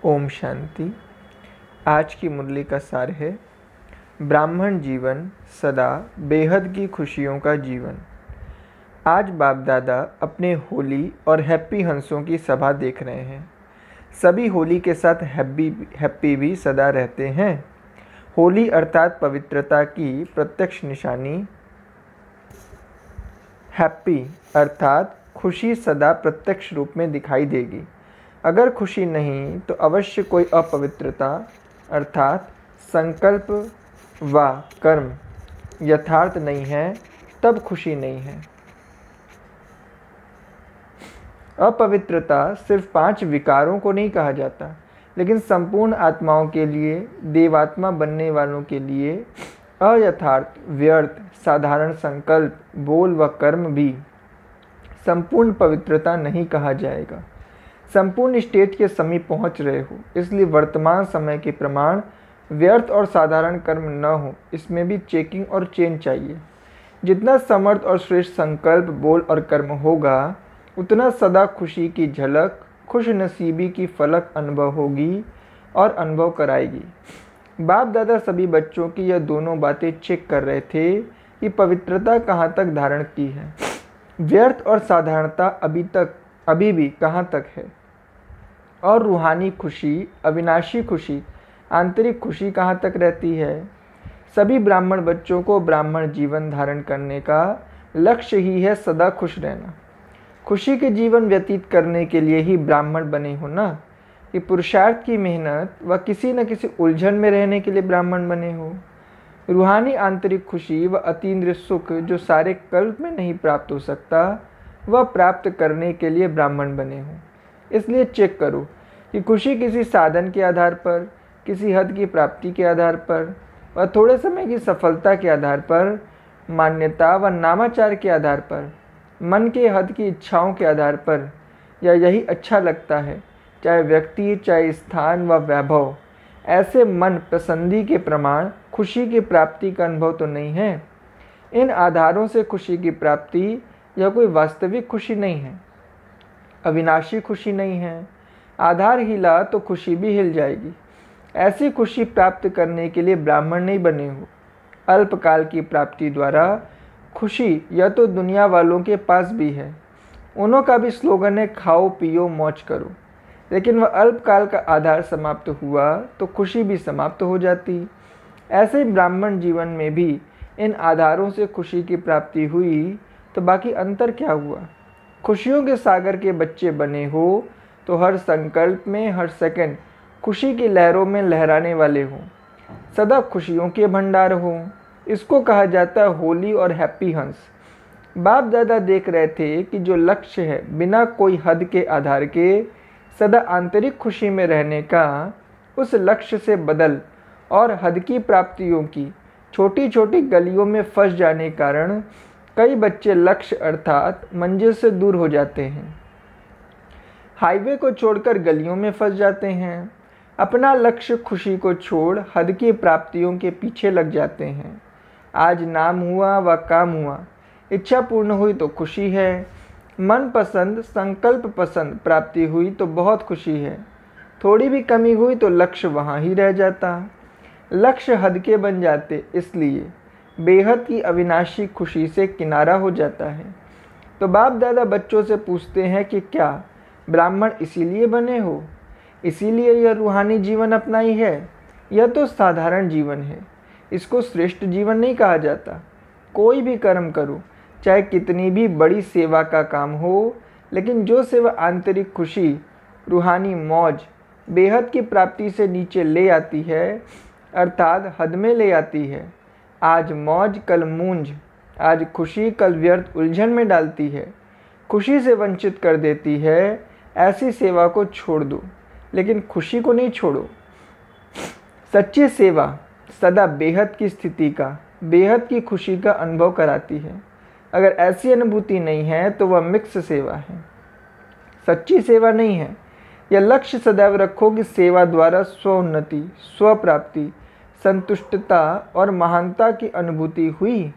ओम शांति। आज की मुरली का सार है ब्राह्मण जीवन सदा बेहद की खुशियों का जीवन। आज बाप दादा अपने होली और हैप्पी हंसों की सभा देख रहे हैं। सभी होली के साथ हैप्पी भी सदा रहते हैं। होली अर्थात पवित्रता की प्रत्यक्ष निशानी, हैप्पी अर्थात खुशी सदा प्रत्यक्ष रूप में दिखाई देगी। अगर खुशी नहीं तो अवश्य कोई अपवित्रता अर्थात संकल्प व कर्म यथार्थ नहीं है, तब खुशी नहीं है। अपवित्रता सिर्फ 5 विकारों को नहीं कहा जाता, लेकिन संपूर्ण आत्माओं के लिए, देवात्मा बनने वालों के लिए अयथार्थ, व्यर्थ, साधारण संकल्प, बोल व कर्म भी संपूर्ण पवित्रता नहीं कहा जाएगा। संपूर्ण स्टेज के समीप पहुंच रहे हो, इसलिए वर्तमान समय के प्रमाण व्यर्थ और साधारण कर्म न हो, इसमें भी चेकिंग और चेंज चाहिए। जितना समर्थ और श्रेष्ठ संकल्प, बोल और कर्म होगा, उतना सदा खुशी की झलक, खुश नसीबी की फलक अनुभव होगी और अनुभव कराएगी। बाप दादा सभी बच्चों की यह दोनों बातें चेक कर रहे थे कि पवित्रता कहाँ तक धारण की है, व्यर्थ और साधारणता अभी भी कहाँ तक है, और रूहानी खुशी, अविनाशी खुशी, आंतरिक खुशी कहाँ तक रहती है। सभी ब्राह्मण बच्चों को ब्राह्मण जीवन धारण करने का लक्ष्य ही है सदा खुश रहना। खुशी के जीवन व्यतीत करने के लिए ही ब्राह्मण बने हो ना, कि पुरुषार्थ की मेहनत व किसी न किसी उलझन में रहने के लिए ब्राह्मण बने हो। रूहानी आंतरिक खुशी व अतीन्द्रिय सुख जो सारे कल्प में नहीं प्राप्त हो सकता, वह प्राप्त करने के लिए ब्राह्मण बने हो। इसलिए चेक करो कि खुशी किसी साधन के आधार पर, किसी हद की प्राप्ति के आधार पर व थोड़े समय की सफलता के आधार पर, मान्यता व नामाचार के आधार पर, मन के हद की इच्छाओं के आधार पर, या यही अच्छा लगता है, चाहे व्यक्ति, चाहे स्थान व वैभव, ऐसे मन पसंदी के प्रमाण खुशी की प्राप्ति का अनुभव तो नहीं है। इन आधारों से खुशी की प्राप्ति यह कोई वास्तविक खुशी नहीं है, अविनाशी खुशी नहीं है। आधार हिला तो खुशी भी हिल जाएगी। ऐसी खुशी प्राप्त करने के लिए ब्राह्मण नहीं बने हो। अल्पकाल की प्राप्ति द्वारा खुशी यह तो दुनिया वालों के पास भी है, उन्हों का भी स्लोगन है खाओ पियो मौज करो, लेकिन वह अल्पकाल का आधार समाप्त हुआ तो खुशी भी समाप्त हो जाती। ऐसे ही ब्राह्मण जीवन में भी इन आधारों से खुशी की प्राप्ति हुई तो बाकी अंतर क्या हुआ। खुशियों के सागर के बच्चे बने हो तो हर संकल्प में, हर सेकंड खुशी की लहरों में लहराने वाले हो, सदा खुशियों के भंडार हो। इसको कहा जाता है होली और हैप्पी हंस। बाप दादा देख रहे थे कि जो लक्ष्य है बिना कोई हद के आधार के सदा आंतरिक खुशी में रहने का, उस लक्ष्य से बदल और हद की प्राप्तियों की छोटी छोटी गलियों में फंस जाने कारण कई बच्चे लक्ष्य अर्थात मंजिल से दूर हो जाते हैं, हाईवे को छोड़कर गलियों में फंस जाते हैं। अपना लक्ष्य खुशी को छोड़ हद की प्राप्तियों के पीछे लग जाते हैं। आज नाम हुआ व काम हुआ, इच्छा पूर्ण हुई तो खुशी है, मन पसंद, संकल्प पसंद प्राप्ति हुई तो बहुत खुशी है, थोड़ी भी कमी हुई तो लक्ष्य वहाँ ही रह जाता। लक्ष्य हद के बन जाते, इसलिए बेहद की अविनाशी खुशी से किनारा हो जाता है। तो बाप दादा बच्चों से पूछते हैं कि क्या ब्राह्मण इसीलिए बने हो, इसीलिए यह रूहानी जीवन अपनाई है? यह तो साधारण जीवन है, इसको श्रेष्ठ जीवन नहीं कहा जाता। कोई भी कर्म करो, चाहे कितनी भी बड़ी सेवा का काम हो, लेकिन जो सेवा आंतरिक खुशी, रूहानी मौज, बेहद की प्राप्ति से नीचे ले आती है, अर्थात हद में ले आती है, आज मौज कल मूंज, आज खुशी कल व्यर्थ उलझन में डालती है, खुशी से वंचित कर देती है, ऐसी सेवा को छोड़ दो, लेकिन खुशी को नहीं छोड़ो। सच्ची सेवा सदा बेहद की स्थिति का, बेहद की खुशी का अनुभव कराती है। अगर ऐसी अनुभूति नहीं है तो वह मिक्स सेवा है, सच्ची सेवा नहीं है। यह लक्ष्य सदैव रखो कि सेवा द्वारा स्वोन्नति, स्वप्राप्ति, संतुष्टता और महानता की अनुभूति हुई।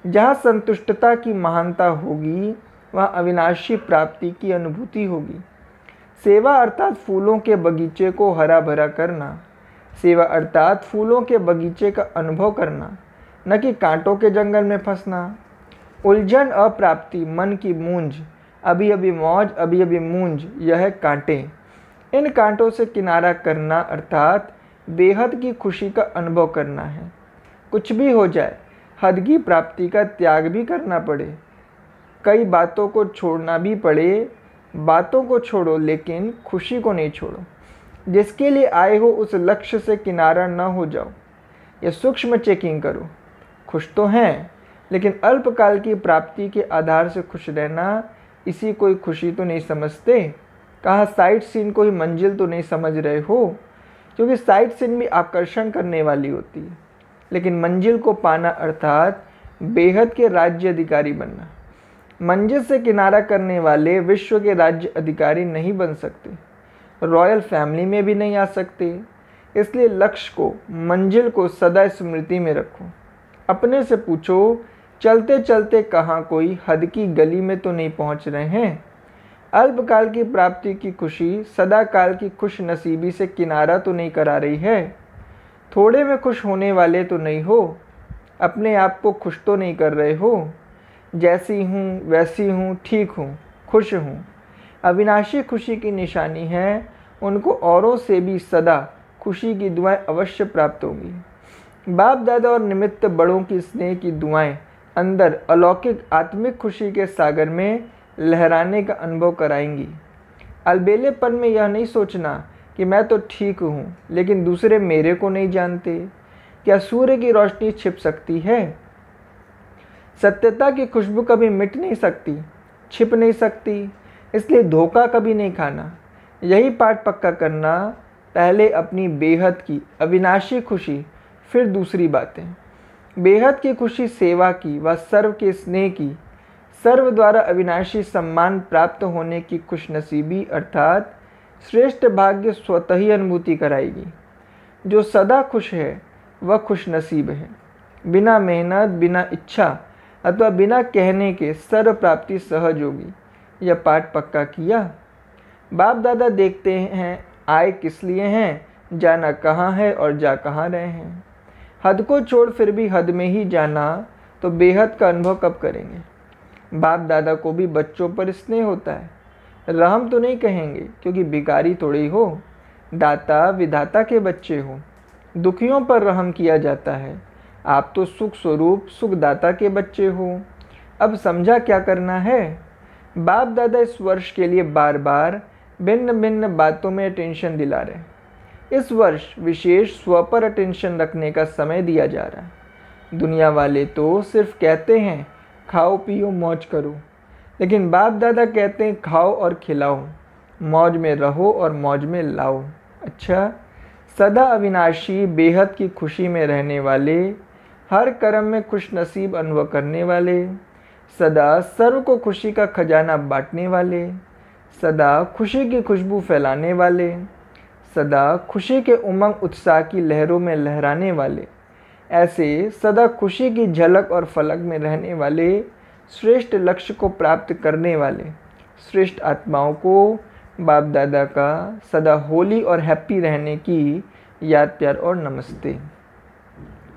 जहाँ संतुष्टता की महानता होगी, वहाँ अविनाशी प्राप्ति की अनुभूति होगी। सेवा अर्थात फूलों के बगीचे को हरा भरा करना। सेवा अर्थात फूलों के बगीचे का अनुभव करना, न कि कांटों के जंगल में फंसना। उलझन अप्राप्ति मन की मूंज, अभी अभी मौज अभी अभी मूंज, यह कांटे। इन कांटों से किनारा करना अर्थात बेहद की खुशी का अनुभव करना है। कुछ भी हो जाए, हद की प्राप्ति का त्याग भी करना पड़े, कई बातों को छोड़ना भी पड़े, बातों को छोड़ो लेकिन खुशी को नहीं छोड़ो। जिसके लिए आए हो उस लक्ष्य से किनारा न हो जाओ। यह सूक्ष्म चेकिंग करो। खुश तो हैं, लेकिन अल्पकाल की प्राप्ति के आधार से खुश रहना, इसी कोई खुशी तो नहीं समझते। कहा साइट सीन को ही मंजिल तो नहीं समझ रहे हो, क्योंकि साइट सीन भी आकर्षण करने वाली होती है, लेकिन मंजिल को पाना अर्थात बेहद के राज्य अधिकारी बनना। मंजिल से किनारा करने वाले विश्व के राज्य अधिकारी नहीं बन सकते, रॉयल फैमिली में भी नहीं आ सकते। इसलिए लक्ष्य को, मंजिल को सदा स्मृति में रखो। अपने से पूछो, चलते चलते कहाँ कोई हद की गली में तो नहीं पहुँच रहे हैं। अल्पकाल की प्राप्ति की खुशी सदा काल की खुश नसीबी से किनारा तो नहीं करा रही है। थोड़े में खुश होने वाले तो नहीं हो, अपने आप को खुश तो नहीं कर रहे हो। जैसी हूँ वैसी हूँ, ठीक हूँ, खुश हूँ, अविनाशी खुशी की निशानी है। उनको औरों से भी सदा खुशी की दुआएं अवश्य प्राप्त होंगी। बाप दादा और निमित्त बड़ों की स्नेह की दुआएं अंदर अलौकिक आत्मिक खुशी के सागर में लहराने का अनुभव कराएंगी। अलबेलेपन में यह नहीं सोचना कि मैं तो ठीक हूँ लेकिन दूसरे मेरे को नहीं जानते। क्या सूर्य की रोशनी छिप सकती है? सत्यता की खुशबू कभी मिट नहीं सकती, छिप नहीं सकती। इसलिए धोखा कभी नहीं खाना। यही पाठ पक्का करना, पहले अपनी बेहद की अविनाशी खुशी, फिर दूसरी बातें। बेहद की खुशी सेवा की व सर्व के स्नेह की, सर्व द्वारा अविनाशी सम्मान प्राप्त होने की खुशनसीबी अर्थात श्रेष्ठ भाग्य स्वतः ही अनुभूति कराएगी। जो सदा खुश है वह खुशनसीब है। बिना मेहनत, बिना इच्छा अथवा बिना कहने के सर्व प्राप्ति सहज होगी। यह पाठ पक्का किया। बाप दादा देखते हैं आए किस लिए हैं, जाना कहाँ है और जा कहाँ रहे हैं। हद को छोड़ फिर भी हद में ही जाना तो बेहद का अनुभव कब करेंगे। बाप दादा को भी बच्चों पर स्नेह होता है। रहम तो नहीं कहेंगे क्योंकि भिखारी थोड़े ही हो, दाता विधाता के बच्चे हो। दुखियों पर रहम किया जाता है। आप तो सुख स्वरूप सुखदाता के बच्चे हो। अब समझा क्या करना है। बाप दादा इस वर्ष के लिए बार बार भिन्न भिन्न बातों में अटेंशन दिला रहे। इस वर्ष विशेष स्व पर अटेंशन रखने का समय दिया जा रहा है। दुनिया वाले तो सिर्फ कहते हैं खाओ पियो मौज करो, लेकिन बाप दादा कहते हैं खाओ और खिलाओ, मौज में रहो और मौज में लाओ। अच्छा, सदा अविनाशी बेहद की खुशी में रहने वाले, हर कर्म में खुश नसीब अनुभव करने वाले, सदा सर्व को खुशी का खजाना बांटने वाले, सदा खुशी की खुशबू फैलाने वाले, सदा खुशी के उमंग उत्साह की लहरों में लहराने वाले, ऐसे सदा खुशी की झलक और फलक में रहने वाले, श्रेष्ठ लक्ष्य को प्राप्त करने वाले श्रेष्ठ आत्माओं को बाप दादा का सदा होली और हैप्पी रहने की याद प्यार और नमस्ते।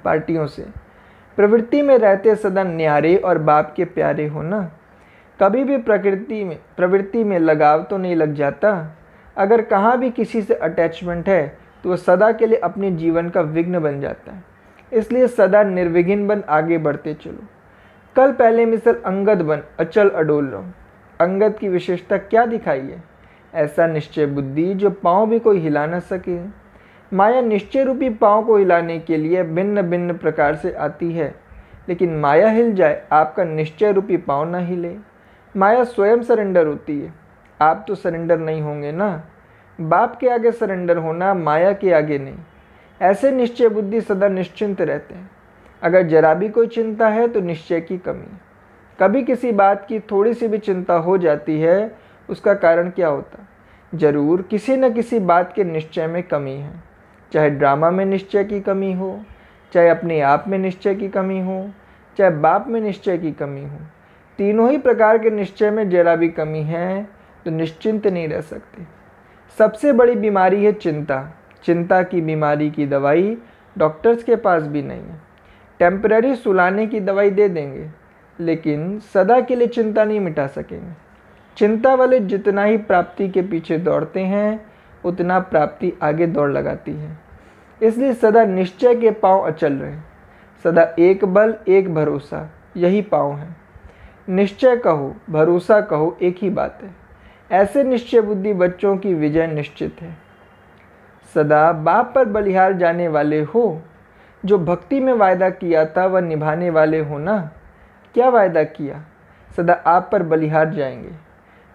पार्टियों से प्रवृत्ति में रहते सदा न्यारे और बाप के प्यारे हो ना। कभी भी प्रवृत्ति में लगाव तो नहीं लग जाता। अगर कहाँ भी किसी से अटैचमेंट है तो वह सदा के लिए अपने जीवन का विघ्न बन जाता है। इसलिए सदा निर्विघ्न बन आगे बढ़ते चलो। कल पहले मिसल अंगद बन अचल अडोल रहो। अंगद की विशेषता क्या दिखाई है? ऐसा निश्चय बुद्धि जो पाँव भी कोई हिला न सके। माया निश्चय रूपी पाँव को हिलाने के लिए भिन्न भिन्न प्रकार से आती है, लेकिन माया हिल जाए आपका निश्चय रूपी पाँव न हिले। माया स्वयं सरेंडर होती है, आप तो सरेंडर नहीं होंगे ना। बाप के आगे सरेंडर होना, माया के आगे नहीं। ऐसे निश्चय बुद्धि सदा निश्चिंत रहते हैं। अगर जरा भी कोई चिंता है तो निश्चय की कमी। कभी किसी बात की थोड़ी सी भी चिंता हो जाती है, उसका कारण क्या होता? जरूर किसी न किसी बात के निश्चय में कमी है। चाहे ड्रामा में निश्चय की कमी हो, चाहे अपने आप में निश्चय की कमी हो, चाहे बाप में निश्चय की कमी हो। तीनों ही प्रकार के निश्चय में जरा भी कमी है तो निश्चिंत नहीं रह सकते। सबसे बड़ी बीमारी है चिंता। चिंता की बीमारी की दवाई डॉक्टर्स के पास भी नहीं है। टेम्पररी सुलाने की दवाई दे देंगे, लेकिन सदा के लिए चिंता नहीं मिटा सकेंगे। चिंता वाले जितना ही प्राप्ति के पीछे दौड़ते हैं, उतना प्राप्ति आगे दौड़ लगाती है। इसलिए सदा निश्चय के पांव अचल रहे। सदा एक बल एक भरोसा, यही पांव है। निश्चय कहो भरोसा कहो, एक ही बात है। ऐसे निश्चय बुद्धि बच्चों की विजय निश्चित है। सदा बाप पर बलिहार जाने वाले हो। जो भक्ति में वायदा किया था वह निभाने वाले हो ना। क्या वायदा किया? सदा आप पर बलिहार जाएंगे।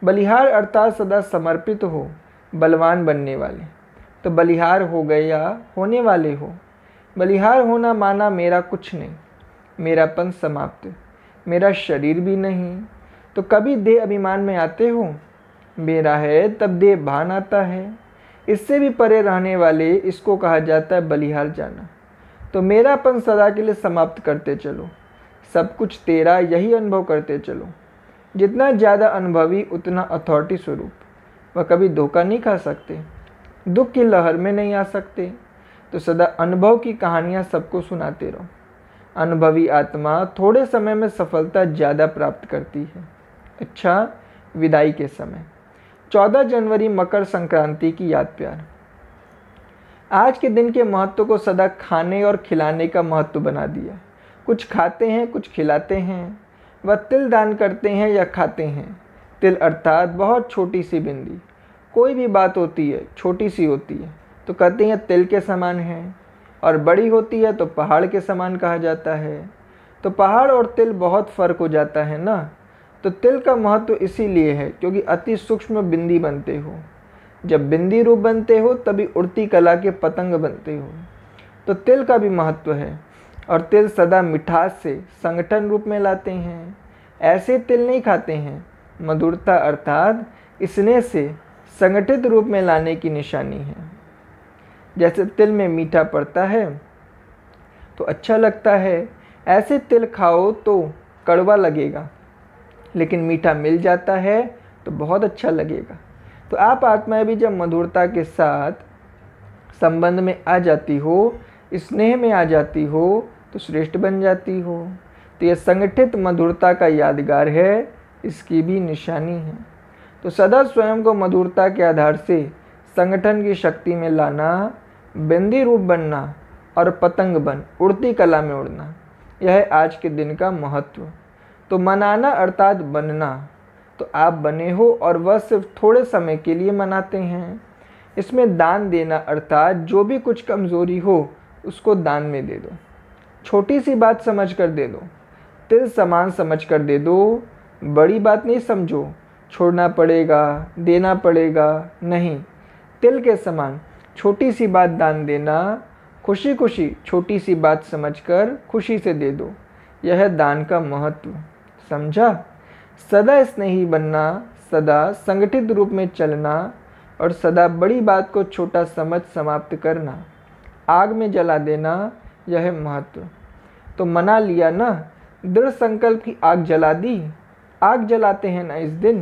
बलिहार अर्थात सदा समर्पित हो, बलवान बनने वाले। तो बलिहार हो गए या होने वाले हो। बलिहार होना माना मेरा कुछ नहीं, मेरापन समाप्त, मेरा शरीर भी नहीं। तो कभी देह अभिमान में आते हो, मेरा है तब देह भान आता है। इससे भी परे रहने वाले, इसको कहा जाता है बलिहार जाना। तो मेरापन सदा के लिए समाप्त करते चलो। सब कुछ तेरा, यही अनुभव करते चलो। जितना ज़्यादा अनुभवी उतना अथॉरिटी स्वरूप। वह कभी धोखा नहीं खा सकते, दुख की लहर में नहीं आ सकते। तो सदा अनुभव की कहानियाँ सबको सुनाते रहो। अनुभवी आत्मा थोड़े समय में सफलता ज़्यादा प्राप्त करती है। अच्छा, विदाई के समय 14 जनवरी मकर संक्रांति की याद प्यार। आज के दिन के महत्व को सदा खाने और खिलाने का महत्व बना दिया। कुछ खाते हैं, कुछ खिलाते हैं। वह तिल दान करते हैं या खाते हैं। तिल अर्थात बहुत छोटी सी बिंदी। कोई भी बात होती है छोटी सी होती है तो कहते हैं तिल के समान है, और बड़ी होती है तो पहाड़ के समान कहा जाता है। तो पहाड़ और तिल बहुत फर्क हो जाता है ना। तो तिल का महत्व इसीलिए है क्योंकि अति सूक्ष्म बिंदी बनते हो। जब बिंदी रूप बनते हो तभी उड़ती कला के पतंग बनते हो। तो तिल का भी महत्व है। और तिल सदा मिठास से संगठन रूप में लाते हैं। ऐसे तिल नहीं खाते हैं। मधुरता अर्थात स्नेह से संगठित रूप में लाने की निशानी है। जैसे तिल में मीठा पड़ता है तो अच्छा लगता है, ऐसे तिल खाओ तो कड़वा लगेगा, लेकिन मीठा मिल जाता है तो बहुत अच्छा लगेगा। तो आप आत्माएं भी जब मधुरता के साथ संबंध में आ जाती हो, स्नेह में आ जाती हो, तो श्रेष्ठ बन जाती हो। तो यह संगठित मधुरता का यादगार है, इसकी भी निशानी है। तो सदा स्वयं को मधुरता के आधार से संगठन की शक्ति में लाना, बिंदी रूप बनना और पतंग बन उड़ती कला में उड़ना, यह है आज के दिन का महत्व। तो मनाना अर्थात बनना। तो आप बने हो और वह सिर्फ थोड़े समय के लिए मनाते हैं। इसमें दान देना अर्थात जो भी कुछ कमज़ोरी हो उसको दान में दे दो। छोटी सी बात समझ कर दे दो, तिल समान समझ कर दे दो। बड़ी बात नहीं समझो, छोड़ना पड़ेगा, देना पड़ेगा, नहीं। तिल के समान छोटी सी बात दान देना, खुशी खुशी छोटी सी बात समझकर खुशी से दे दो। यह है दान का महत्व, समझा। सदा स्नेही बनना, सदा संगठित रूप में चलना और सदा बड़ी बात को छोटा समझ समाप्त करना, आग में जला देना, यह है महत्व। तो मना लिया ना, दृढ़ संकल्प की आग जला दी। आग जलाते हैं ना इस दिन,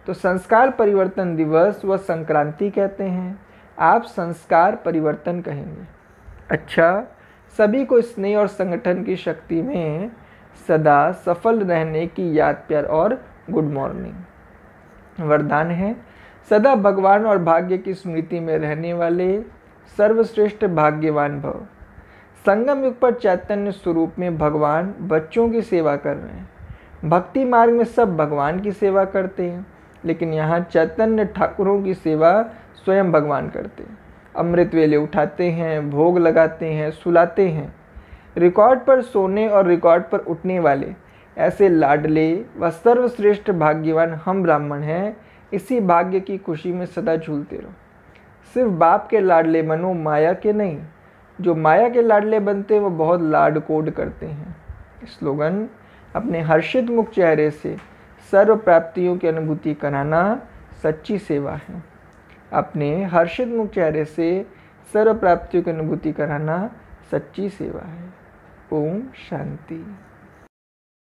तो संस्कार परिवर्तन दिवस व संक्रांति कहते हैं। आप संस्कार परिवर्तन कहेंगे। अच्छा, सभी को स्नेह और संगठन की शक्ति में सदा सफल रहने की याद प्यार और गुड मॉर्निंग। वरदान है, सदा भगवान और भाग्य की स्मृति में रहने वाले सर्वश्रेष्ठ भाग्यवान भव। संगम युग पर चैतन्य स्वरूप में भगवान बच्चों की सेवा कर रहे हैं। भक्ति मार्ग में सब भगवान की सेवा करते हैं, लेकिन यहाँ चैतन्य ठाकुरों की सेवा स्वयं भगवान करते हैं। अमृत वेले उठाते हैं, भोग लगाते हैं, सुलाते हैं। रिकॉर्ड पर सोने और रिकॉर्ड पर उठने वाले ऐसे लाडले व सर्वश्रेष्ठ भाग्यवान हम ब्राह्मण हैं। इसी भाग्य की खुशी में सदा झूलते रहो। सिर्फ बाप के लाडले बनो, माया के नहीं। जो माया के लाडले बनते हैं वो बहुत लाड कोड करते हैं। स्लोगन, अपने हर्षित मुख चेहरे से सर्व प्राप्तियों की अनुभूति कराना सच्ची सेवा है। अपने हर्षित मुख चेहरे से सर्व प्राप्तियों की अनुभूति कराना सच्ची सेवा है। ओम शांति।